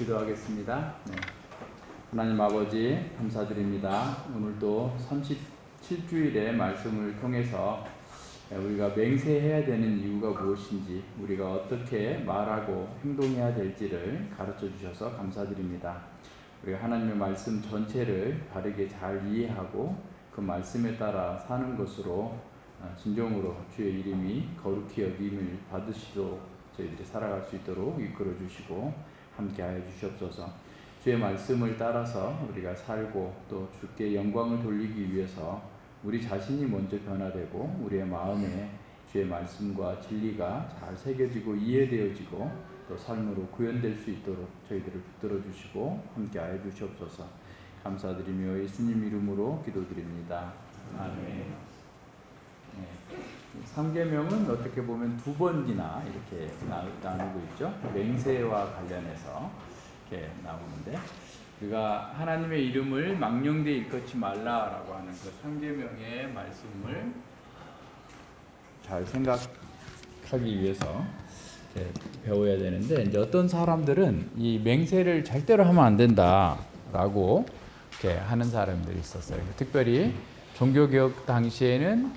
기도하겠습니다. 네. 하나님 아버지 감사드립니다. 오늘도 37주일의 말씀을 통해서 우리가 맹세해야 되는 이유가 무엇인지, 우리가 어떻게 말하고 행동해야 될지를 가르쳐 주셔서 감사드립니다. 우리가 하나님의 말씀 전체를 바르게 잘 이해하고 그 말씀에 따라 사는 것으로 진정으로 주의 이름이 거룩히 여김을 받으시도록 저희들이 살아갈 수 있도록 이끌어 주시고 함께하여 주시옵소서. 주의 말씀을 따라서 우리가 살고 또 주께 영광을 돌리기 위해서 우리 자신이 먼저 변화되고 우리의 마음에 주의 말씀과 진리가 잘 새겨지고 이해되어지고 또 삶으로 구현될 수 있도록 저희들을 붙들어 주시고 함께하여 주시옵소서. 감사드리며 예수님 이름으로 기도드립니다. 아멘. 네. 3계명은 어떻게 보면 두 번이나 이렇게 나누고 있죠. 맹세와 관련해서 이렇게 나오는데, 우리가 하나님의 이름을 망령되이 일컫지 말라라고 하는 그 3계명의 말씀을 잘 생각하기 위해서 이렇게 배워야 되는데, 이제 어떤 사람들은 이 맹세를 절대로 하면 안 된다라고 이렇게 하는 사람들이 있었어요. 특별히 종교개혁 당시에는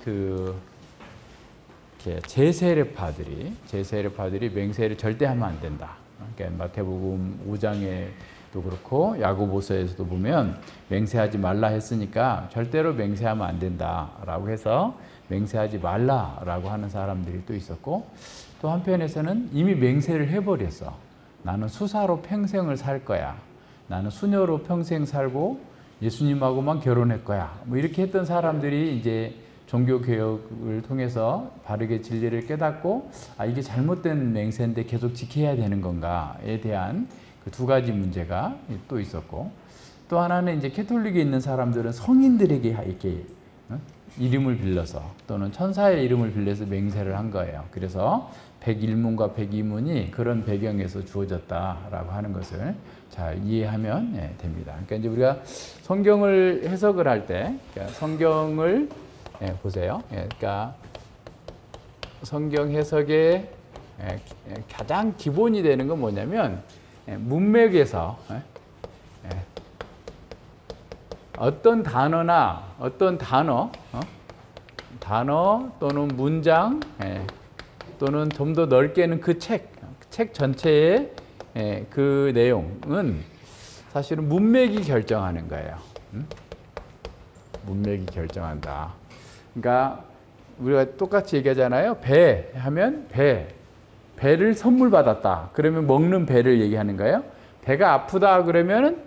제세례파들이 맹세를 절대 하면 안 된다. 그러니까 마태복음 5장에도 그렇고 야고보서에서도 보면 맹세하지 말라 했으니까 절대로 맹세하면 안 된다라고 해서 맹세하지 말라라고 하는 사람들이 또 있었고, 또 한편에서는 이미 맹세를 해버렸어. 나는 수사로 평생을 살 거야. 나는 수녀로 평생 살고 예수님하고만 결혼할 거야. 뭐 이렇게 했던 사람들이 이제 종교개혁을 통해서 바르게 진리를 깨닫고, 이게 잘못된 맹세인데 계속 지켜야 되는 건가에 대한 그 두 가지 문제가 또 있었고, 또 하나는 이제 캐톨릭에 있는 사람들은 성인들에게 이렇게 이름을 빌려서 또는 천사의 이름을 빌려서 맹세를 한 거예요. 그래서 101문과 102문이 그런 배경에서 주어졌다라고 하는 것을 잘 이해하면 됩니다. 그러니까 이제 우리가 성경을 해석을 할 때, 성경을 보세요. 그러니까 성경 해석의 가장 기본이 되는 건 뭐냐면, 문맥에서 어떤 단어나 어떤 단어 또는 문장 또는 좀 더 넓게는 그 책 전체의 그 내용은 사실은 문맥이 결정하는 거예요. 문맥이 결정한다. 그러니까 우리가 똑같이 얘기하잖아요. 배 하면 배. 배를 선물 받았다. 그러면 먹는 배를 얘기하는 거예요. 배가 아프다 그러면은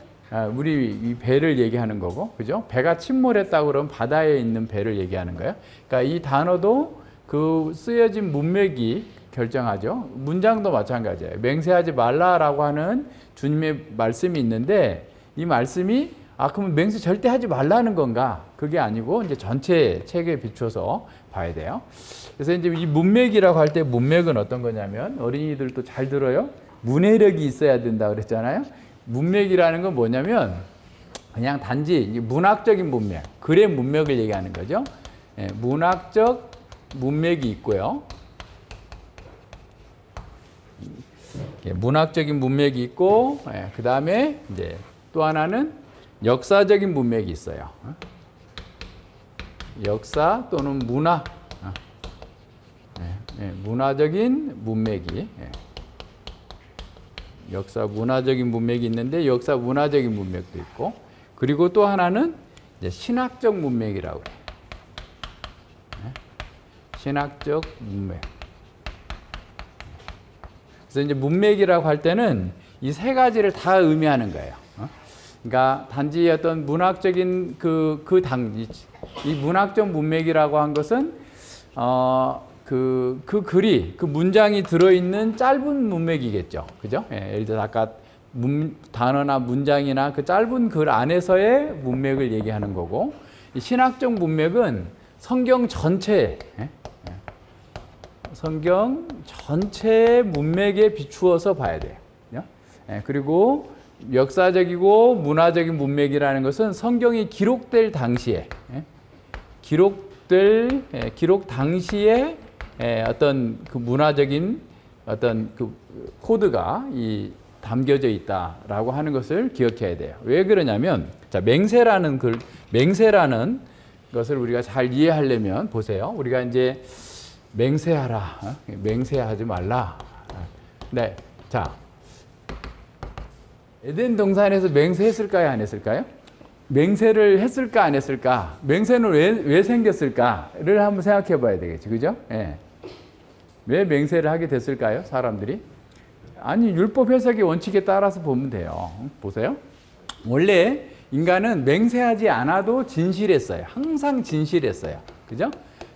우리 이 배를 얘기하는 거고, 그죠? 배가 침몰했다 그러면 바다에 있는 배를 얘기하는 거예요. 그러니까 이 단어도 그 쓰여진 문맥이 결정하죠. 문장도 마찬가지예요. 맹세하지 말라라고 하는 주님의 말씀이 있는데 이 말씀이 그러면 맹세 절대 하지 말라는 건가? 그게 아니고 이제 전체 책에 비춰서 봐야 돼요. 그래서 이제 이 문맥이라고 할 때 문맥은 어떤 거냐면 어린이들도 잘 들어요. 문해력이 있어야 된다 그랬잖아요. 문맥이라는 건 뭐냐면 그냥 단지 문학적인 문맥, 글의 문맥을 얘기하는 거죠. 예, 문학적 문맥이 있고요. 예, 문학적인 문맥이 있고, 그 다음에 이제 또 하나는 역사적인 문맥이 있어요. 역사 또는 문화, 문화적인 문맥이, 역사 문화적인 문맥이 있는데 역사 문화적인 문맥도 있고, 그리고 또 하나는 이제 신학적 문맥이라고 해요. 신학적 문맥. 그래서 이제 문맥이라고 할 때는 이 세 가지를 다 의미하는 거예요. 그러니까 단지 어떤 문학적인 이 문학적 문맥이라고 한 것은 그 글이, 그 문장이 들어있는 짧은 문맥이겠죠. 그죠? 예, 예를 들어 아까 단어나 문장이나 그 짧은 글 안에서의 문맥을 얘기하는 거고, 이 신학적 문맥은 성경 전체, 성경 전체의 문맥에 비추어서 봐야 돼요. 예, 그리고 역사적이고 문화적인 문맥이라는 것은 성경이 기록될 당시에, 기록 당시에 어떤 그 문화적인 어떤 그 코드가 담겨져 있다라고 하는 것을 기억해야 돼요. 왜 그러냐면, 자, 맹세라는 것을 우리가 잘 이해하려면 보세요. 우리가 이제 맹세하라, 맹세하지 말라. 네, 자, 에덴 동산에서 맹세했을까요, 안 했을까요? 맹세를 했을까, 안 했을까? 맹세는 왜 생겼을까를 한번 생각해 봐야 되겠죠. 그죠? 예. 왜 맹세를 하게 됐을까요, 사람들이? 아니, 율법 해석의 원칙에 따라서 보면 돼요. 보세요. 원래 인간은 맹세하지 않아도 진실했어요. 항상 진실했어요. 그죠?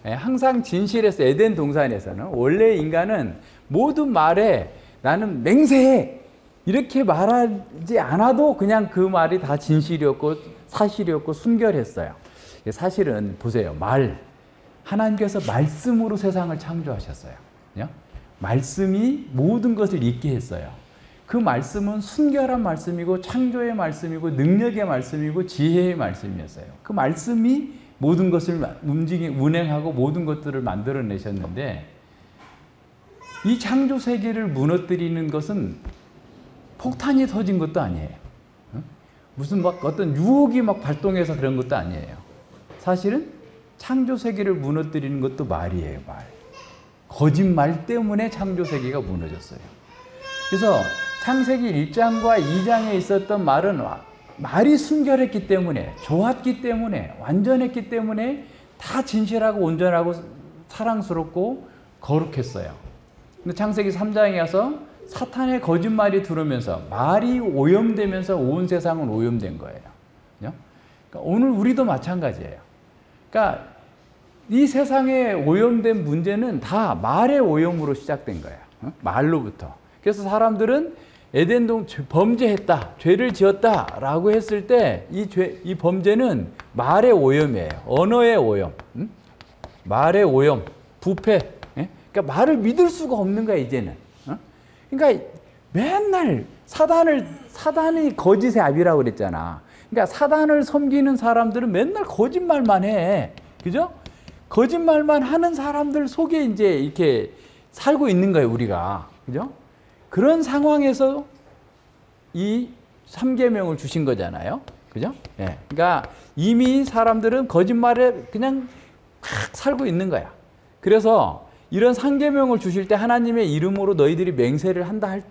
예, 항상 진실했어요. 에덴 동산에서는. 원래 인간은 모든 말에 나는 맹세해! 이렇게 말하지 않아도 그냥 그 말이 다 진실이었고 사실이었고 순결했어요. 사실은 보세요. 하나님께서 말씀으로 세상을 창조하셨어요. 말씀이 모든 것을 있게 했어요. 그 말씀은 순결한 말씀이고 창조의 말씀이고 능력의 말씀이고 지혜의 말씀이었어요. 그 말씀이 모든 것을 운행하고 모든 것들을 만들어내셨는데, 이 창조 세계를 무너뜨리는 것은 폭탄이 터진 것도 아니에요. 무슨 어떤 유혹이 발동해서 그런 것도 아니에요. 사실은 창조 세계를 무너뜨리는 것도 말이에요, 말. 거짓말 때문에 창조 세계가 무너졌어요. 그래서 창세기 1장과 2장에 있었던 말이 순결했기 때문에, 좋았기 때문에, 완전했기 때문에 다 진실하고 온전하고 사랑스럽고 거룩했어요. 근데 창세기 3장에 와서 사탄의 거짓말이 들어오면서 말이 오염되면서 온 세상은 오염된 거예요. 그러니까 오늘 우리도 마찬가지예요. 그러니까 이 세상에 오염된 문제는 다 말의 오염으로 시작된 거예요. 말로부터. 그래서 사람들은 에덴동 범죄했다, 죄를 지었다라고 했을 때 이 범죄는 말의 오염이에요. 언어의 오염, 말의 오염, 부패. 그러니까 말을 믿을 수가 없는 거야 이제는. 그러니까 맨날 사단이 거짓의 압이라고 그랬잖아. 그러니까 사단을 섬기는 사람들은 맨날 거짓말만 해. 그죠? 거짓말만 하는 사람들 속에 이제 이렇게 살고 있는 거예요, 우리가. 그죠? 그런 상황에서 이 3계명을 주신 거잖아요. 그죠? 예. 그러니까 이미 사람들은 거짓말에 그냥 막 살고 있는 거야. 그래서 이런 3계명을 주실 때 하나님의 이름으로 너희들이 맹세를 한다 할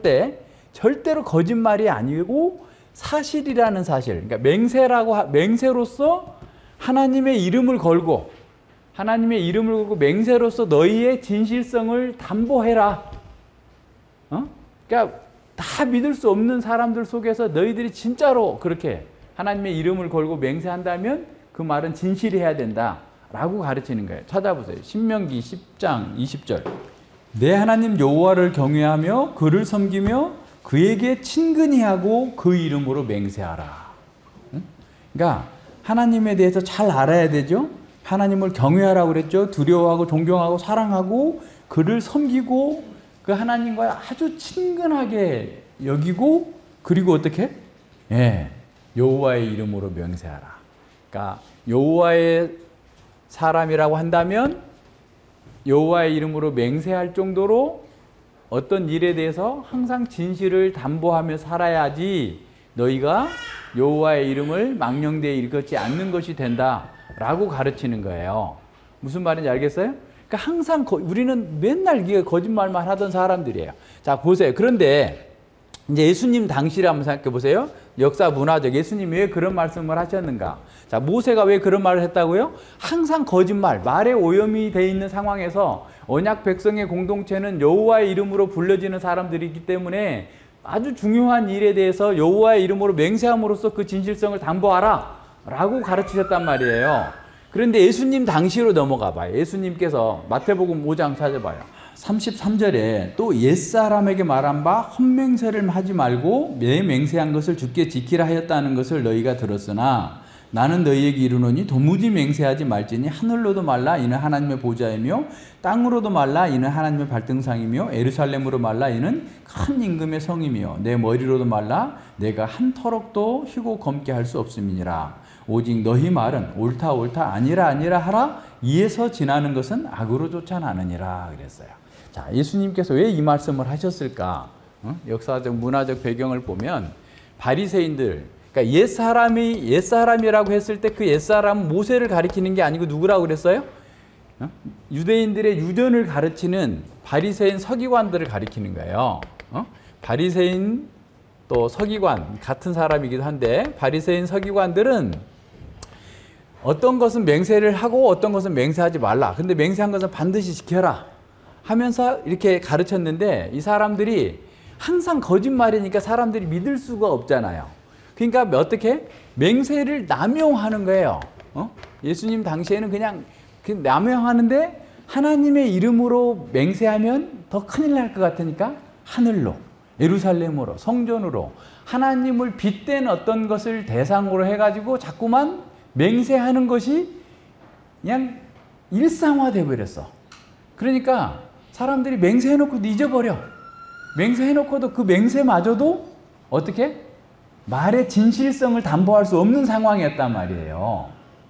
때 절대로 거짓말이 아니고 사실이라는 사실. 그러니까 맹세로서 하나님의 이름을 걸고 하나님의 이름을 걸고 맹세로서 너희의 진실성을 담보해라. 그러니까 다 믿을 수 없는 사람들 속에서 너희들이 진짜로 그렇게 하나님의 이름을 걸고 맹세한다면 그 말은 진실해야 된다 라고 가르치는 거예요. 찾아보세요. 신명기 10장 20절. 내 하나님 여호와를 경외하며 그를 섬기며 그에게 친근히 하고 그 이름으로 맹세하라. 그러니까 하나님에 대해서 잘 알아야 되죠. 하나님을 경외하라고 그랬죠. 두려워하고 존경하고 사랑하고 그를 섬기고 그 하나님과 아주 친근하게 여기고 그리고 어떻게? 여호와의 이름으로 맹세하라. 그러니까 여호와의 사람이라고 한다면 여호와의 이름으로 맹세할 정도로 어떤 일에 대해서 항상 진실을 담보하며 살아야지 너희가 여호와의 이름을 망령되이 일컫지 않는 것이 된다라고 가르치는 거예요. 무슨 말인지 알겠어요? 그러니까 항상 우리는 맨날 이게 거짓말만 하던 사람들이에요. 자, 보세요. 그런데 이제 예수님 당시를 한번 생각해 보세요. 역사 문화적 예수님이 왜 그런 말씀을 하셨는가? 자, 모세가 왜 그런 말을 했다고요? 항상 거짓말, 말에 오염이 되어 있는 상황에서 언약 백성의 공동체는 여호와의 이름으로 불려지는 사람들이기 때문에 아주 중요한 일에 대해서 여호와의 이름으로 맹세함으로써 그 진실성을 담보하라 라고 가르치셨단 말이에요. 그런데 예수님 당시로 넘어가 봐요. 예수님께서 마태복음 5장 찾아봐요. 33절에 또 옛사람에게 말한 바 헛맹세를 하지 말고 내 맹세한 것을 주께 지키라 하였다는 것을 너희가 들었으나 나는 너희에게 이르노니 도무지 맹세하지 말지니 하늘로도 말라 이는 하나님의 보좌이며 땅으로도 말라 이는 하나님의 발등상이며 예루살렘으로 말라 이는 큰 임금의 성이며 내 머리로도 말라 내가 한 터럭도 휘고 검게 할 수 없음이니라. 오직 너희 말은 옳다 옳다 아니라 아니라 하라 이에서 지나는 것은 악으로 쫓아나느니라 그랬어요. 자, 예수님께서 왜 이 말씀을 하셨을까? 역사적 문화적 배경을 보면 바리새인들, 그러니까 옛사람이라고 했을 때 그 옛사람은 모세를 가리키는 게 아니고 누구라고 그랬어요? 유대인들의 유전을 가르치는 바리새인 서기관들을 가리키는 거예요. 바리새인 또 서기관 같은 사람이기도 한데 바리새인 서기관들은 어떤 것은 맹세를 하고 어떤 것은 맹세하지 말라. 근데 맹세한 것은 반드시 지켜라 하면서 이렇게 가르쳤는데 이 사람들이 항상 거짓말이니까 사람들이 믿을 수가 없잖아요. 그러니까 어떻게? 맹세를 남용하는 거예요. 예수님 당시에는 그냥 남용하는데 하나님의 이름으로 맹세하면 더 큰일 날 것 같으니까 하늘로, 예루살렘으로, 성전으로 하나님을 빗댄 어떤 것을 대상으로 해가지고 자꾸만 맹세하는 것이 그냥 일상화되어 버렸어. 그러니까 사람들이 맹세해놓고도 잊어버려. 맹세해놓고도 그 맹세마저도 어떻게? 말의 진실성을 담보할 수 없는 상황이었단 말이에요.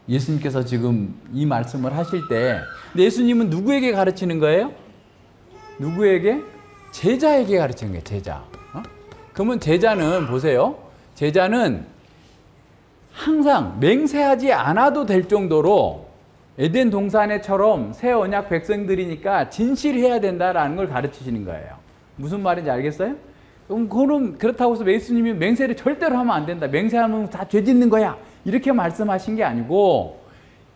예수님께서 지금 이 말씀을 하실 때 근데 예수님은 누구에게 가르치는 거예요? 누구에게? 제자에게 가르치는 거예요. 제자. 그러면 제자는 보세요. 제자는 항상 맹세하지 않아도 될 정도로 에덴 동산에처럼 새 언약 백성들이니까 진실해야 된다라는 걸 가르치시는 거예요. 무슨 말인지 알겠어요? 그럼 그렇다고 해서 예수님이 맹세를 절대로 하면 안 된다. 맹세하면 다 죄 짓는 거야. 이렇게 말씀하신 게 아니고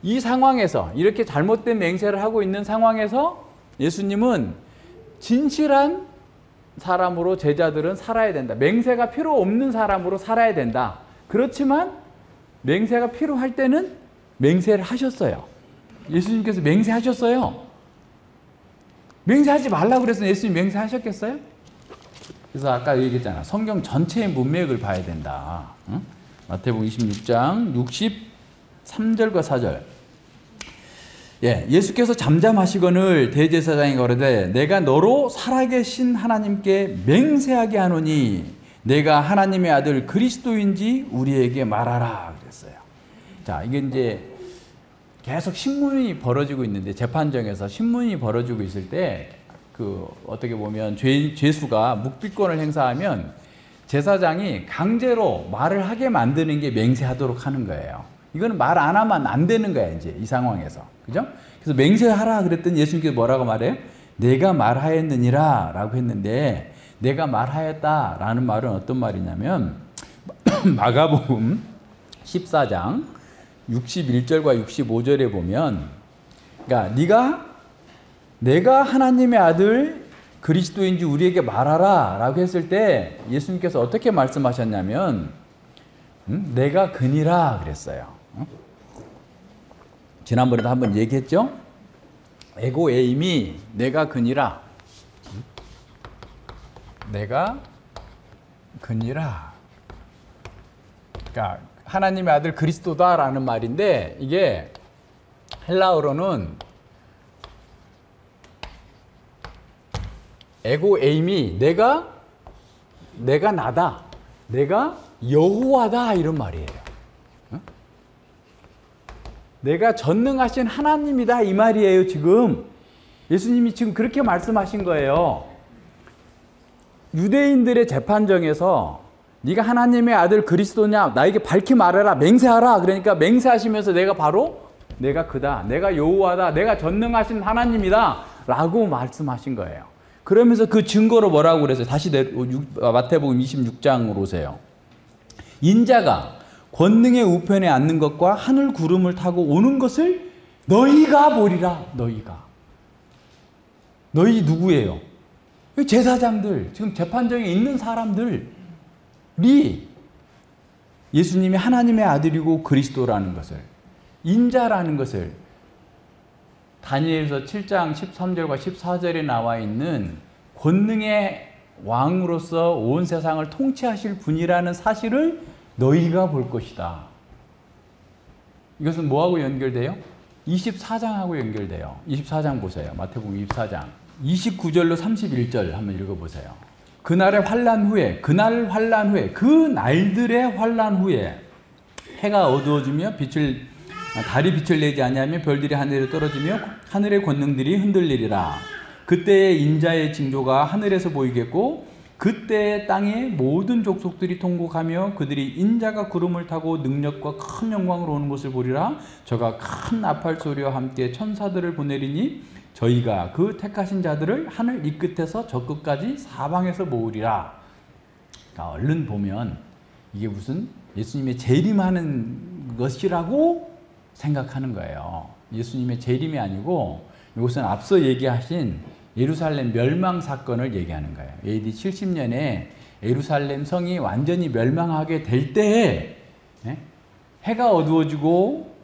이 상황에서 이렇게 잘못된 맹세를 하고 있는 상황에서 예수님은 진실한 사람으로 제자들은 살아야 된다. 맹세가 필요 없는 사람으로 살아야 된다. 그렇지만 맹세가 필요할 때는 맹세를 하셨어요. 예수님께서 맹세하셨어요. 맹세하지 말라고 그래서 예수님 맹세하셨겠어요? 그래서 아까 얘기했잖아. 성경 전체의 문맥을 봐야 된다. 응? 마태복음 26장 63절과 4절. 예수께서 잠잠하시거늘 대제사장이 거르되 내가 너로 살아계신 하나님께 맹세하게 하노니 내가 하나님의 아들 그리스도인지 우리에게 말하라 그랬어요. 자, 이게 이제 계속 신문이 벌어지고 있는데 재판정에서 신문이 벌어지고 있을 때 어떻게 보면 죄수가 묵비권을 행사하면 제사장이 강제로 말을 하게 만드는 게 맹세하도록 하는 거예요. 이거는 말 안 하면 안 되는 거야, 이제 이 상황에서. 그죠? 그래서 맹세하라 그랬더니 예수님께서 뭐라고 말해요? 내가 말하였느니라 라고 했는데 내가 말하였다 라는 말은 어떤 말이냐면 마가복음 14장 61절과 65절에 보면 그러니까 내가 하나님의 아들 그리스도인지 우리에게 말하라 라고 했을 때 예수님께서 어떻게 말씀하셨냐면 내가 그니라 그랬어요. 지난번에도 한번 얘기했죠. 에고 에임이 내가 그니라. 내가 그니라. 그러니까 하나님의 아들 그리스도다라는 말인데 이게 헬라어로는 에고 에임이 내가 나다. 내가 여호와다 이런 말이에요. 내가 전능하신 하나님이다 이 말이에요. 지금 예수님이 지금 그렇게 말씀하신 거예요. 유대인들의 재판정에서 네가 하나님의 아들 그리스도냐 나에게 밝히 말해라 맹세하라. 그러니까 맹세하시면서 내가 그다. 내가 여호와다. 내가 전능하신 하나님이다 라고 말씀하신 거예요. 그러면서 그 증거로 뭐라고 그랬어요? 다시 마태복음 26장으로 오세요. 인자가 권능의 우편에 앉는 것과 하늘 구름을 타고 오는 것을 너희가 보리라. 너희 누구예요? 제사장들, 지금 재판정에 있는 사람들이 예수님이 하나님의 아들이고 그리스도라는 것을, 인자라는 것을 다니엘서 7장 13절과 14절에 나와 있는 권능의 왕으로서 온 세상을 통치하실 분이라는 사실을 너희가 볼 것이다. 이것은 뭐하고 연결돼요? 24장하고 연결돼요. 24장 보세요. 마태복음 24장 29절로 31절 한번 읽어보세요. 그날 환란 후에 그 날들의 환란 후에 해가 어두워지며 달이 빛을 내지 아니하며 별들이 하늘에 떨어지며 하늘의 권능들이 흔들리리라. 그때의 인자의 징조가 하늘에서 보이겠고 그때의 땅의 모든 족속들이 통곡하며 그들이 인자가 구름을 타고 능력과 큰 영광으로 오는 것을 보리라. 저가 큰 나팔 소리와 함께 천사들을 보내리니 저희가 그 택하신 자들을 하늘 이 끝에서 저 끝까지 사방에서 모으리라. 그러니까 얼른 보면 이게 무슨 예수님의 재림하는 것이라고 생각하는 거예요. 예수님의 재림이 아니고 이것은 앞서 얘기하신 예루살렘 멸망 사건을 얘기하는 거예요. AD 70년에 예루살렘 성이 완전히 멸망하게 될 때에 해가 어두워지고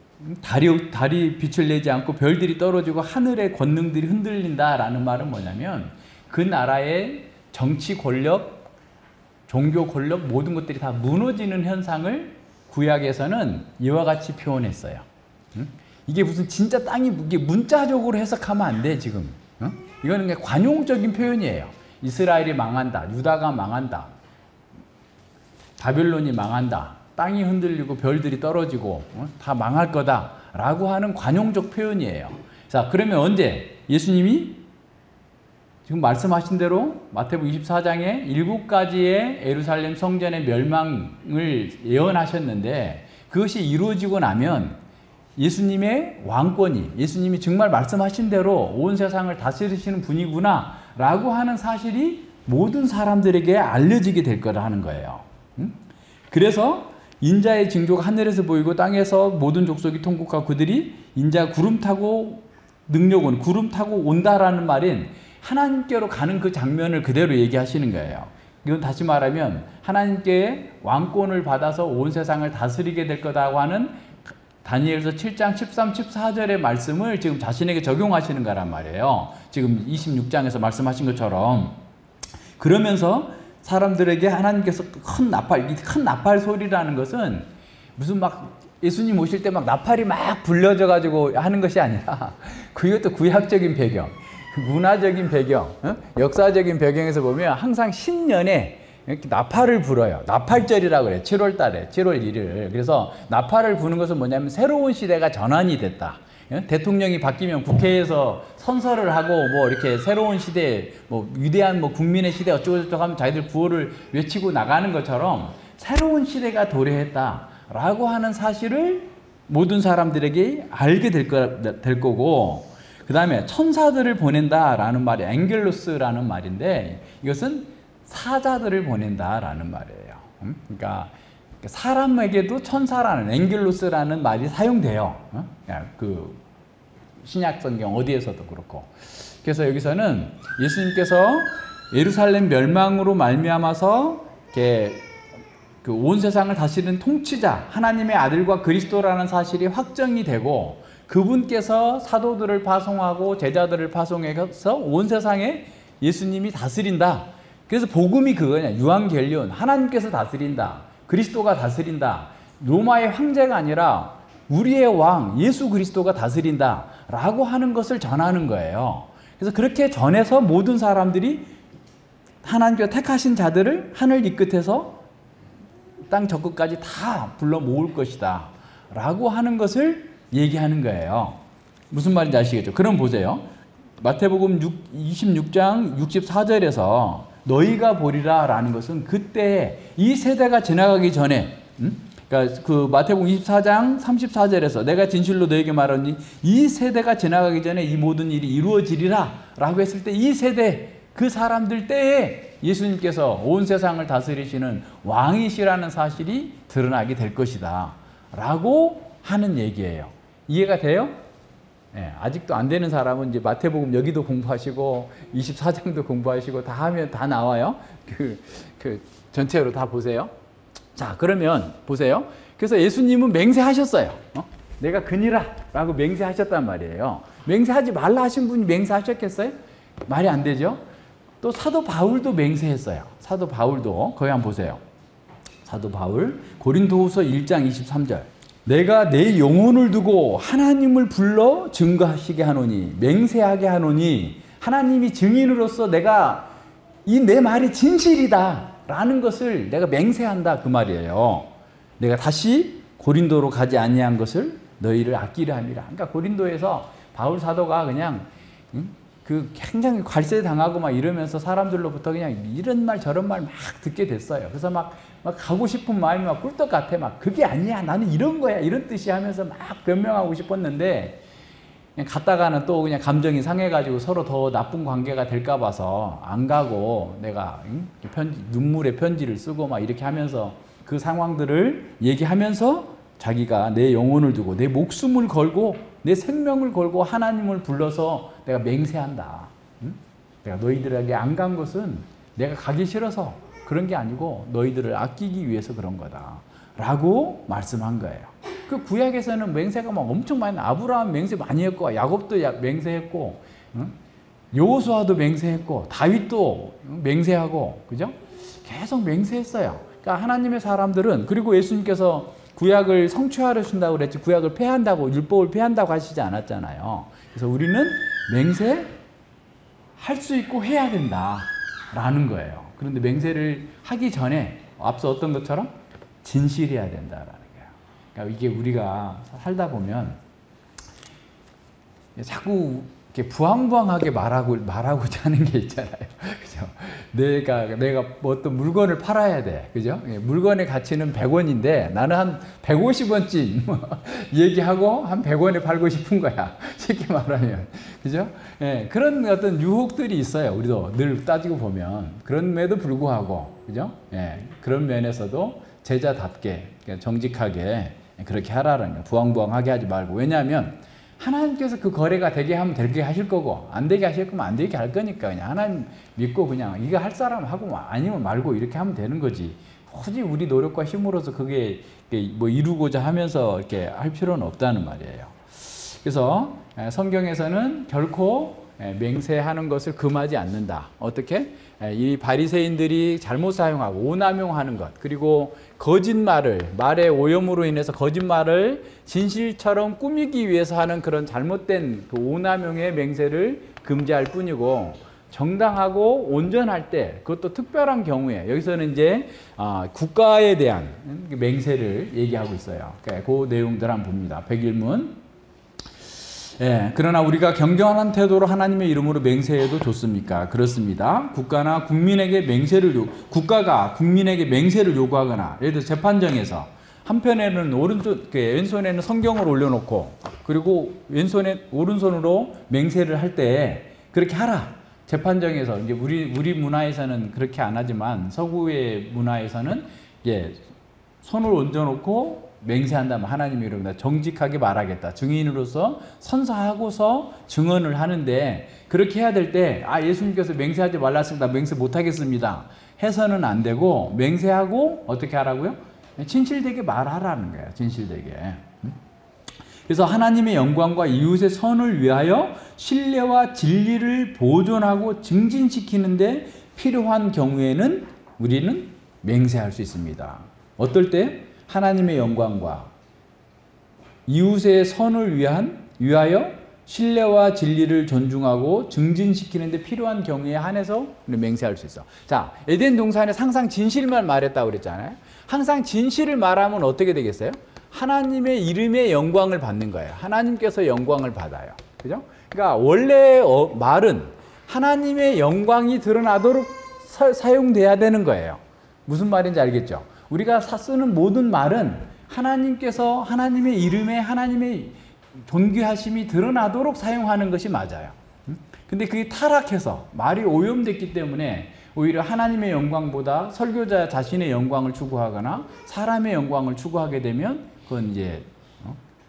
달이 빛을 내지 않고 별들이 떨어지고 하늘의 권능들이 흔들린다라는 말은 뭐냐면 그 나라의 정치 권력, 종교 권력 모든 것들이 다 무너지는 현상을 구약에서는 이와 같이 표현했어요. 이게 무슨 진짜 땅이 이게 문자적으로 해석하면 안 돼 지금. 이거는 그냥 관용적인 표현이에요. 이스라엘이 망한다. 유다가 망한다. 바벨론이 망한다. 땅이 흔들리고 별들이 떨어지고 다 망할 거다 라고 하는 관용적 표현이에요. 자, 그러면 언제 예수님이 지금 말씀하신 대로 마태복음 24장에 7가지의 예루살렘 성전의 멸망을 예언하셨는데 그것이 이루어지고 나면 예수님의 왕권이, 예수님이 정말 말씀하신 대로 온 세상을 다스리시는 분이구나 라고 하는 사실이 모든 사람들에게 알려지게 될 거라 하는 거예요. 그래서 인자의 징조가 하늘에서 보이고 땅에서 모든 족속이 통곡하고 그들이 인자 구름 타고 온다라는 말인 하나님께로 가는 그 장면을 그대로 얘기하시는 거예요. 이건 다시 말하면 하나님께 왕권을 받아서 온 세상을 다스리게 될 거다고 하는 다니엘서 7장 13, 14절의 말씀을 지금 자신에게 적용하시는 거란 말이에요. 지금 26장에서 말씀하신 것처럼. 그러면서 사람들에게 하나님께서 큰 나팔 소리라는 것은 무슨 막 예수님 오실 때 막 나팔이 막 불려져 가지고 하는 것이 아니라 그것도 구약적인 배경, 문화적인 배경, 역사적인 배경에서 보면 항상 신년에 이렇게 나팔을 불어요. 나팔절이라고 그래요. 7월 달에 7월 1일. 그래서 나팔을 부는 것은 뭐냐면 새로운 시대가 전환이 됐다. 대통령이 바뀌면 국회에서 선서를 하고 뭐 이렇게 새로운 시대, 뭐 위대한 뭐 국민의 시대 어쩌고저쩌고 하면 자기들 구호를 외치고 나가는 것처럼 새로운 시대가 도래했다라고 하는 사실을 모든 사람들에게 알게 될 거고, 그 다음에 천사들을 보낸다라는 말이 앵겔로스라는 말인데 이것은 사자들을 보낸다라는 말이에요. 그러니까 사람에게도 천사라는 앵겔로스라는 말이 사용돼요. 신약 성경 어디에서도 그렇고. 그래서 여기서는 예수님께서 예루살렘 멸망으로 말미암아서 이렇게 그 온 세상을 다스리는 통치자 하나님의 아들과 그리스도라는 사실이 확정이 되고 그분께서 사도들을 파송하고 제자들을 파송해서 온 세상에 예수님이 다스린다. 그래서 복음이 그거냐. 유한겔리온. 하나님께서 다스린다. 그리스도가 다스린다. 로마의 황제가 아니라 우리의 왕 예수 그리스도가 다스린다 라고 하는 것을 전하는 거예요. 그래서 그렇게 전해서 모든 사람들이 하나님께서 택하신 자들을 하늘 이 끝에서 땅 저 끝까지 다 불러 모을 것이다 라고 하는 것을 얘기하는 거예요. 무슨 말인지 아시겠죠? 그럼 보세요. 마태복음 26장 64절에서 너희가 보리라 라는 것은 그때 이 세대가 지나가기 전에 그러니까 그 마태복음 24장 34절에서 내가 진실로 너에게 말하니 이 세대가 지나가기 전에 이 모든 일이 이루어지리라 라고 했을 때 이 세대 그 사람들 때에 예수님께서 온 세상을 다스리시는 왕이시라는 사실이 드러나게 될 것이다 라고 하는 얘기예요. 이해가 돼요? 네, 아직도 안 되는 사람은 이제 마태복음 여기도 공부하시고 24장도 공부하시고 다 하면 다 나와요. 그 전체로 다 보세요. 자, 그러면 보세요. 그래서 예수님은 맹세하셨어요. 내가 그니라 라고 맹세하셨단 말이에요. 맹세하지 말라 하신 분이 맹세하셨겠어요? 말이 안 되죠. 또 사도 바울도 맹세했어요. 사도 바울도 거기 한번 보세요. 사도 바울 고린도후서 1장 23절 내가 내 영혼을 두고 하나님을 불러 증거하시게 하노니 맹세하게 하노니 하나님이 증인으로서 내가 이 내 말이 진실이다 라는 것을 내가 맹세한다 그 말이에요. 내가 다시 고린도로 가지 아니한 것을 너희를 아끼려 함이라. 그러니까 고린도에서 바울 사도가 그냥 그 굉장히 괄세당하고 막 이러면서 사람들로부터 그냥 이런 말 저런 말 막 듣게 됐어요. 그래서 막 가고 싶은 마음이 막 꿀떡 같아. 막 그게 아니야. 나는 이런 거야. 이런 뜻이 하면서 막 변명하고 싶었는데 그냥 갔다가는 또 그냥 감정이 상해가지고 서로 더 나쁜 관계가 될까 봐서 안 가고 내가 눈물의 편지를 쓰고 막 이렇게 하면서 그 상황들을 얘기하면서 자기가 내 영혼을 두고 내 목숨을 걸고 내 생명을 걸고 하나님을 불러서 내가 맹세한다. 내가 너희들에게 안 간 것은 내가 가기 싫어서 그런 게 아니고 너희들을 아끼기 위해서 그런 거다 라고 말씀한 거예요. 그 구약에서는 맹세가 막 엄청 많이 아브라함 맹세 많이 했고 야곱도 맹세했고 여호수아도 맹세했고 다윗도 맹세하고 그죠? 계속 맹세했어요. 그러니까 하나님의 사람들은 그리고 예수님께서 구약을 성취하려 준다고 그랬지 구약을 폐한다고 율법을 폐한다고 하시지 않았잖아요. 그래서 우리는 맹세할 수 있고 해야 된다라는 거예요. 그런데 맹세를 하기 전에 앞서 어떤 것처럼 진실해야 된다라는 거예요. 그러니까 이게 우리가 살다 보면 자꾸 이렇게 부황부황하게 말하고자 하는 게 있잖아요. 그죠? 내가 뭐 어떤 물건을 팔아야 돼. 그죠? 물건의 가치는 100원인데 나는 한 150원쯤 얘기하고 한 100원에 팔고 싶은 거야. 쉽게 말하면. 그죠? 예, 그런 어떤 유혹들이 있어요. 우리도 늘 따지고 보면. 그럼에도 불구하고. 그죠? 예, 그런 면에서도 제자답게 정직하게 그렇게 하라는 거예요. 부황부황하게 하지 말고. 왜냐하면 하나님께서 그 거래가 되게 하면 되게 하실 거고 안 되게 하실 거면 안 되게 할 거니까 그냥 하나님 믿고 그냥 이거 할 사람 하고 아니면 말고 이렇게 하면 되는 거지. 굳이 우리 노력과 힘으로서 그게 뭐 이루고자 하면서 이렇게 할 필요는 없다는 말이에요. 그래서 성경에서는 결코 맹세하는 것을 금하지 않는다. 어떻게? 이 바리새인들이 잘못 사용하고 오남용하는 것 그리고 거짓말을 말의 오염으로 인해서 거짓말을 진실처럼 꾸미기 위해서 하는 그런 잘못된 그 오남용의 맹세를 금지할 뿐이고 정당하고 온전할 때 그것도 특별한 경우에 여기서는 이제 국가에 대한 맹세를 얘기하고 있어요. 그 내용들 한번 봅니다. 백일문 예, 그러나 우리가 경건한 태도로 하나님의 이름으로 맹세해도 좋습니까? 그렇습니다. 국가가 국민에게 맹세를 요구하거나 예를 들어 재판정에서 한편에는 왼손에는 성경을 올려놓고 그리고 오른손으로 맹세를 할 때 그렇게 하라. 재판정에서 이제 우리 문화에서는 그렇게 안 하지만 서구의 문화에서는 손을 얹어놓고 맹세한다면 하나님이 이럽니다. 정직하게 말하겠다. 증인으로서 선서하고서 증언을 하는데 그렇게 해야 될 때 예수님께서 맹세하지 말랐으니까 맹세 못하겠습니다 해서는 안 되고 맹세하고 어떻게 하라고요? 진실되게 말하라는 거예요. 진실되게. 그래서 하나님의 영광과 이웃의 선을 위하여 신뢰와 진리를 보존하고 증진시키는데 필요한 경우에는 우리는 맹세할 수 있습니다. 어떨 때? 하나님의 영광과 이웃의 선을 위하여 신뢰와 진리를 존중하고 증진시키는 데 필요한 경우에 한해서 맹세할 수 있어. 자, 에덴 동산에서 항상 진실만 말했다고 그랬잖아요. 항상 진실을 말하면 어떻게 되겠어요? 하나님의 이름의 영광을 받는 거예요. 하나님께서 영광을 받아요. 그죠? 그러니까 원래 말은 하나님의 영광이 드러나도록 사용돼야 되는 거예요. 무슨 말인지 알겠죠? 우리가 쓰는 모든 말은 하나님께서 하나님의 이름에 하나님의 존귀하심이 드러나도록 사용하는 것이 맞아요. 근데 그게 타락해서 말이 오염됐기 때문에 오히려 하나님의 영광보다 설교자 자신의 영광을 추구하거나 사람의 영광을 추구하게 되면 그건 이제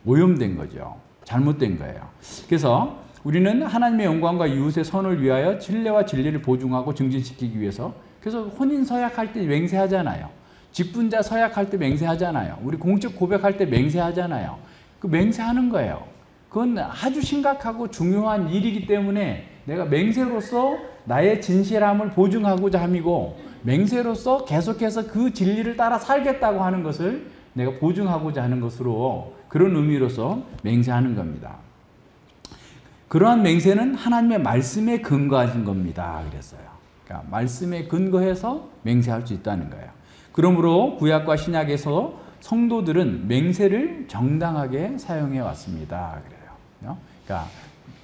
오염된 거죠. 잘못된 거예요. 그래서 우리는 하나님의 영광과 이웃의 선을 위하여 신뢰와 진리를 보증하고 증진시키기 위해서 그래서 혼인 서약할 때 맹세하잖아요. 직분자 서약할 때 맹세하잖아요. 우리 공적 고백할 때 맹세하잖아요. 그 맹세하는 거예요. 그건 아주 심각하고 중요한 일이기 때문에 내가 맹세로서 나의 진실함을 보증하고자 함이고 맹세로서 계속해서 그 진리를 따라 살겠다고 하는 것을 내가 보증하고자 하는 것으로 그런 의미로서 맹세하는 겁니다. 그러한 맹세는 하나님의 말씀에 근거하신 겁니다. 그랬어요. 그러니까 말씀에 근거해서 맹세할 수 있다는 거예요. 그러므로 구약과 신약에서 성도들은 맹세를 정당하게 사용해 왔습니다. 그래요. 그러니까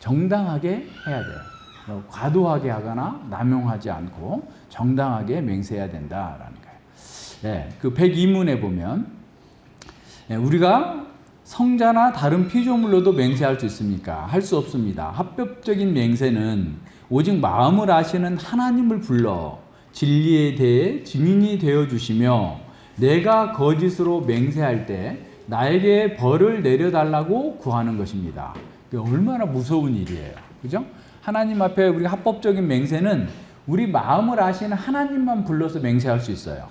정당하게 해야 돼요. 과도하게 하거나 남용하지 않고 정당하게 맹세해야 된다라는 거예요. 네, 그 102문에 보면 우리가 성자나 다른 피조물로도 맹세할 수 있습니까? 할 수 없습니다. 합법적인 맹세는 오직 마음을 아시는 하나님을 불러 진리에 대해 증인이 되어주시며 내가 거짓으로 맹세할 때 나에게 벌을 내려달라고 구하는 것입니다. 얼마나 무서운 일이에요. 그죠? 하나님 앞에 우리가 합법적인 맹세는 우리 마음을 아시는 하나님만 불러서 맹세할 수 있어요.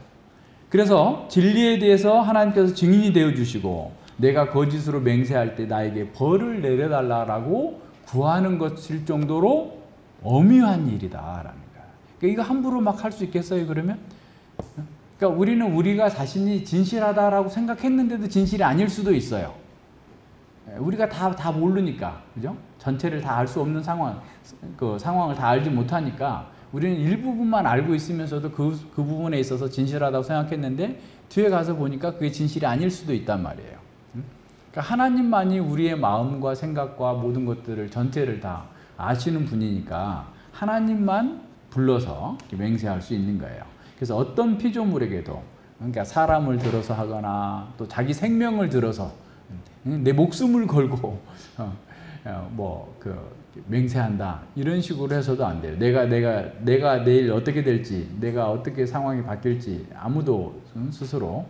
그래서 진리에 대해서 하나님께서 증인이 되어주시고 내가 거짓으로 맹세할 때 나에게 벌을 내려달라고 구하는 것일 정도로 엄유한 일이다라는 거예요. 그러니까 이거 함부로 막 할 수 있겠어요, 그러면? 그러니까 우리는 우리가 자신이 진실하다라고 생각했는데도 진실이 아닐 수도 있어요. 우리가 다 모르니까, 그죠? 전체를 다 알 수 없는 상황, 그 상황을 다 알지 못하니까 우리는 일부분만 알고 있으면서도 그 부분에 있어서 진실하다고 생각했는데 뒤에 가서 보니까 그게 진실이 아닐 수도 있단 말이에요. 그러니까 하나님만이 우리의 마음과 생각과 모든 것들을 전체를 다 아시는 분이니까 하나님만 불러서 맹세할 수 있는 거예요. 그래서 어떤 피조물에게도 그러니까 사람을 들어서 하거나 또 자기 생명을 들어서 내 목숨을 걸고 맹세한다 이런 식으로 해서도 안 돼요. 내가 내일 어떻게 될지, 내가 어떻게 상황이 바뀔지 아무도 스스로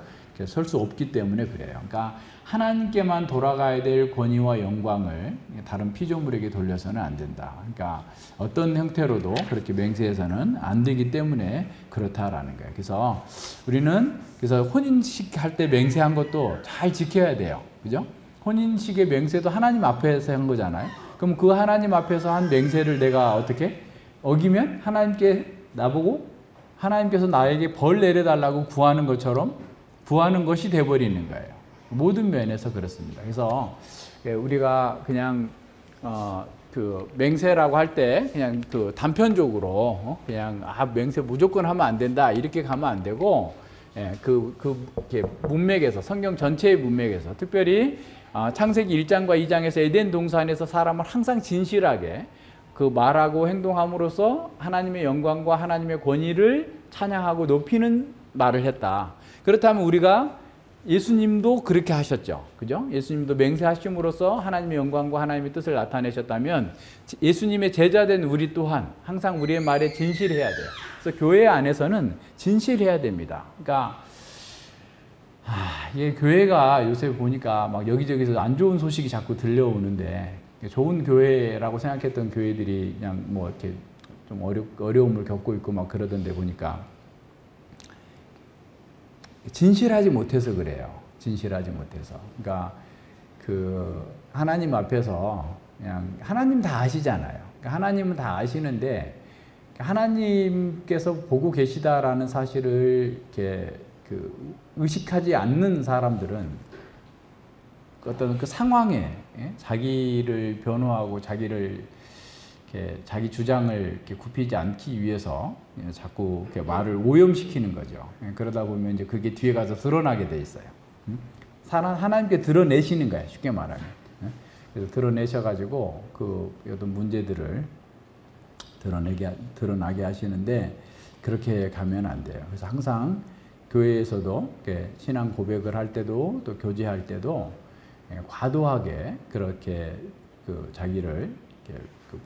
설 수 없기 때문에 그래요. 그러니까 하나님께만 돌아가야 될 권위와 영광을 다른 피조물에게 돌려서는 안 된다. 그러니까 어떤 형태로도 그렇게 맹세해서는 안 되기 때문에 그렇다라는 거예요. 그래서 우리는 혼인식 할 때 맹세한 것도 잘 지켜야 돼요. 그죠? 혼인식의 맹세도 하나님 앞에서 한 거잖아요. 그럼 그 하나님 앞에서 한 맹세를 내가 어떻게 어기면 하나님께 나보고 하나님께서 나에게 벌 내려달라고 구하는 것처럼 구하는 것이 돼버리는 거예요. 모든 면에서 그렇습니다. 그래서 우리가 그냥 그 맹세라고 할 때 그냥 그 단편적으로 그냥 맹세 무조건 하면 안 된다 이렇게 가면 안 되고 이렇게 문맥에서 성경 전체의 문맥에서 특별히 창세기 1장과 2장에서 에덴 동산에서 사람을 항상 진실하게 그 말하고 행동함으로써 하나님의 영광과 하나님의 권위를 찬양하고 높이는 말을 했다. 그렇다면 우리가 예수님도 그렇게 하셨죠. 그죠? 예수님도 맹세하심으로써 하나님의 영광과 하나님의 뜻을 나타내셨다면 예수님의 제자된 우리 또한 항상 우리의 말에 진실해야 돼요. 그래서 교회 안에서는 진실해야 됩니다. 그러니까 이게 교회가 요새 보니까 막 여기저기서 안 좋은 소식이 자꾸 들려오는데, 좋은 교회라고 생각했던 교회들이 그냥 뭐 이렇게 좀 어려움을 겪고 있고 막 그러던데 보니까 진실하지 못해서 그래요. 진실하지 못해서. 그러니까 그 하나님 앞에서 그냥 하나님 다 아시잖아요. 그러니까 하나님은 다 아시는데 하나님께서 보고 계시다라는 사실을 이렇게 그 의식하지 않는 사람들은 어떤 그 상황에 자기를 변호하고 자기를 이렇게 자기 주장을 이렇게 굽히지 않기 위해서 자꾸 이렇게 말을 오염시키는 거죠. 그러다 보면 이제 그게 뒤에 가서 드러나게 돼 있어요. 하나님께 드러내시는 거예요. 쉽게 말하면. 그래서 드러내셔가지고 그 어떤 문제들을 드러나게 하시는데 그렇게 가면 안 돼요. 그래서 항상 교회에서도 신앙 고백을 할 때도 또 교제할 때도 과도하게 그렇게 그 자기를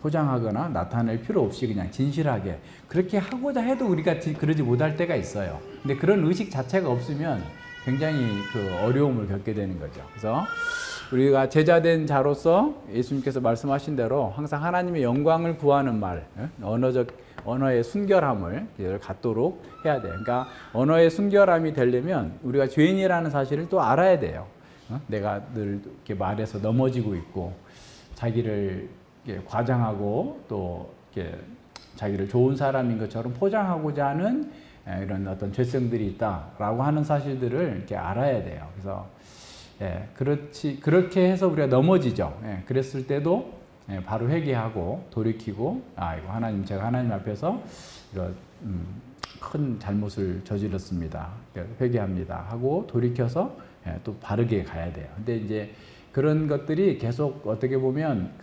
포장하거나 나타낼 필요 없이 그냥 진실하게 그렇게 하고자 해도 우리가 그러지 못할 때가 있어요. 근데 그런 의식 자체가 없으면 굉장히 그 어려움을 겪게 되는 거죠. 그래서 우리가 제자된 자로서 예수님께서 말씀하신 대로 항상 하나님의 영광을 구하는 말, 언어의 순결함을 갖도록 해야 돼요. 그러니까 언어의 순결함이 되려면 우리가 죄인이라는 사실을 또 알아야 돼요. 내가 늘 이렇게 말해서 넘어지고 있고 자기를 이렇게 과장하고 또 이렇게 자기를 좋은 사람인 것처럼 포장하고자 하는 이런 어떤 죄성들이 있다라고 하는 사실들을 이렇게 알아야 돼요. 그래서 그렇게 해서 우리가 넘어지죠. 그랬을 때도 바로 회개하고 돌이키고 이거 하나님, 제가 하나님 앞에서 이런 큰 잘못을 저질렀습니다. 회개합니다 하고 돌이켜서 또 바르게 가야 돼요. 근데 이제 그런 것들이 계속 어떻게 보면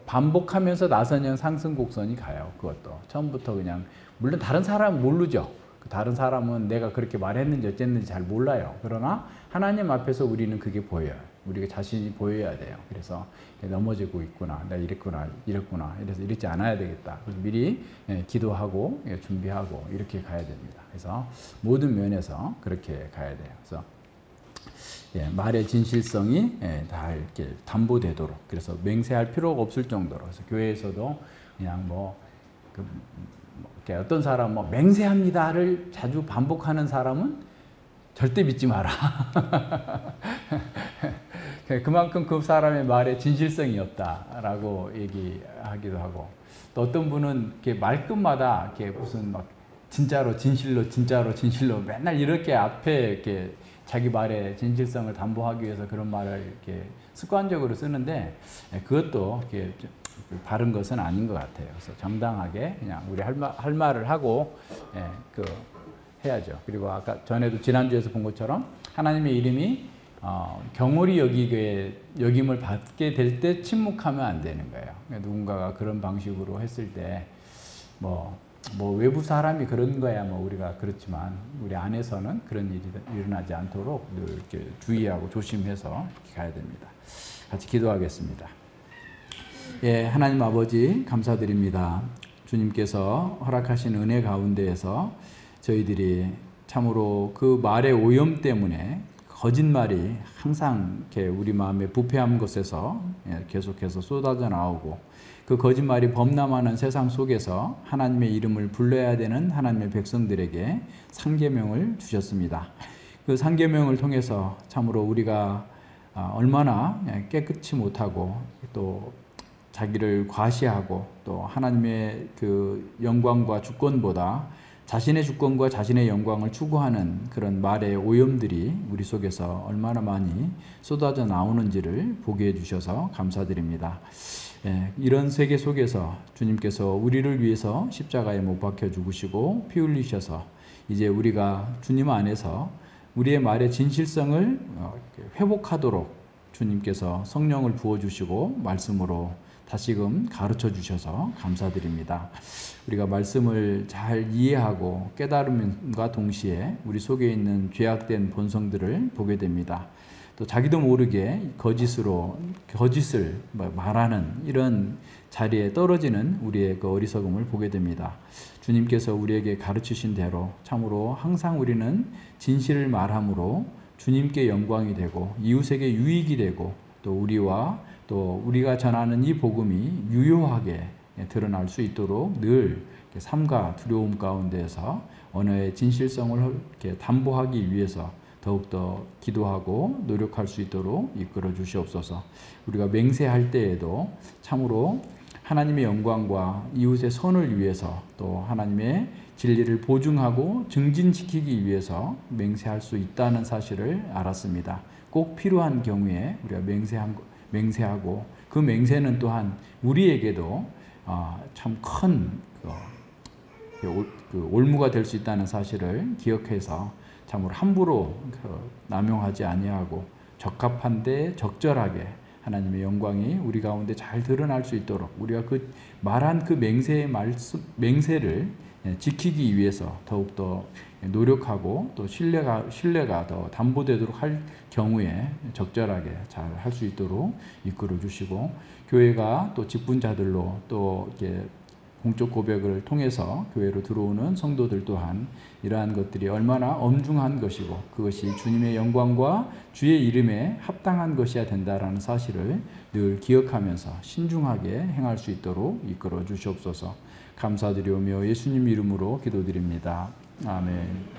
반복하면서 나서는 상승 곡선이 가요. 그것도 처음부터 그냥, 물론 다른 사람은 모르죠. 다른 사람은 내가 그렇게 말했는지 어쨌는지 잘 몰라요. 그러나 하나님 앞에서 우리는 그게 보여요. 우리가 자신이 보여야 돼요. 그래서 넘어지고 있구나, 내가 이랬구나, 이래서 이렇지 않아야 되겠다. 그래서 미리 기도하고 준비하고 이렇게 가야 됩니다. 그래서 모든 면에서 그렇게 가야 돼요. 그래서 말의 진실성이 다 이렇게 담보되도록, 그래서 맹세할 필요가 없을 정도로, 그래서 교회에서도 그냥 어떤 사람 맹세합니다를 자주 반복하는 사람은 절대 믿지 마라. 그만큼 그 사람의 말에 진실성이 없다라고 얘기하기도 하고, 또 어떤 분은 이렇게 말끝마다 이렇게 무슨 진짜로 진실로 맨날 이렇게 앞에 이렇게 자기 말의 진실성을 담보하기 위해서 그런 말을 이렇게 습관적으로 쓰는데 그것도 이렇게 바른 것은 아닌 것 같아요. 그래서 정당하게 그냥 우리 할 말을 하고 해야죠. 그리고 아까 전에도 지난주에서 본 것처럼 하나님의 이름이 경홀히 여김을 받게 될 때 침묵하면 안 되는 거예요. 누군가가 그런 방식으로 했을 때 외부 사람이 그런 거야 우리가 그렇지만 우리 안에서는 그런 일이 일어나지 않도록 늘 이렇게 주의하고 조심해서 이렇게 가야 됩니다. 같이 기도하겠습니다. 하나님 아버지 감사드립니다. 주님께서 허락하신 은혜 가운데에서 저희들이 참으로 그 말의 오염 때문에 거짓말이 항상 이렇게 우리 마음의 부패한 곳에서 계속해서 쏟아져 나오고, 그 거짓말이 범람하는 세상 속에서 하나님의 이름을 불러야 되는 하나님의 백성들에게 상계명을 주셨습니다. 그 상계명을 통해서 참으로 우리가 얼마나 깨끗이 못하고 또 자기를 과시하고 또 하나님의 그 영광과 주권보다 자신의 주권과 자신의 영광을 추구하는 그런 말의 오염들이 우리 속에서 얼마나 많이 쏟아져 나오는지를 보게 해주셔서 감사드립니다. 이런 세계 속에서 주님께서 우리를 위해서 십자가에 못 박혀 죽으시고 피 흘리셔서 이제 우리가 주님 안에서 우리의 말의 진실성을 회복하도록 주님께서 성령을 부어주시고 말씀으로 다시금 가르쳐 주셔서 감사드립니다. 우리가 말씀을 잘 이해하고 깨달음과 동시에 우리 속에 있는 죄악된 본성들을 보게 됩니다. 또 자기도 모르게 거짓을 말하는 이런 자리에 떨어지는 우리의 그 어리석음을 보게 됩니다. 주님께서 우리에게 가르치신 대로 참으로 항상 우리는 진실을 말함으로 주님께 영광이 되고 이웃에게 유익이 되고 또 우리가 전하는 이 복음이 유효하게 드러날 수 있도록 늘 삶과 두려움 가운데서 언어의 진실성을 이렇게 담보하기 위해서 더욱더 기도하고 노력할 수 있도록 이끌어 주시옵소서. 우리가 맹세할 때에도 참으로 하나님의 영광과 이웃의 선을 위해서 또 하나님의 진리를 보증하고 증진시키기 위해서 맹세할 수 있다는 사실을 알았습니다. 꼭 필요한 경우에 우리가 맹세하고 그 맹세는 또한 우리에게도 참 큰 올무가 될 수 있다는 사실을 기억해서 참으로 함부로 남용하지 아니하고 적합한데 적절하게 하나님의 영광이 우리 가운데 잘 드러날 수 있도록 우리가 그 말한 그 맹세를 지키기 위해서 더욱더 노력하고 또 신뢰가 더 담보되도록 할 경우에 적절하게 잘 할 수 있도록 이끌어 주시고 교회가 또 직분자들로 또 이렇게 공적 고백을 통해서 교회로 들어오는 성도들 또한 이러한 것들이 얼마나 엄중한 것이고 그것이 주님의 영광과 주의 이름에 합당한 것이어야 된다라는 사실을 늘 기억하면서 신중하게 행할 수 있도록 이끌어 주시옵소서. 감사드리오며 예수님 이름으로 기도드립니다. 아멘.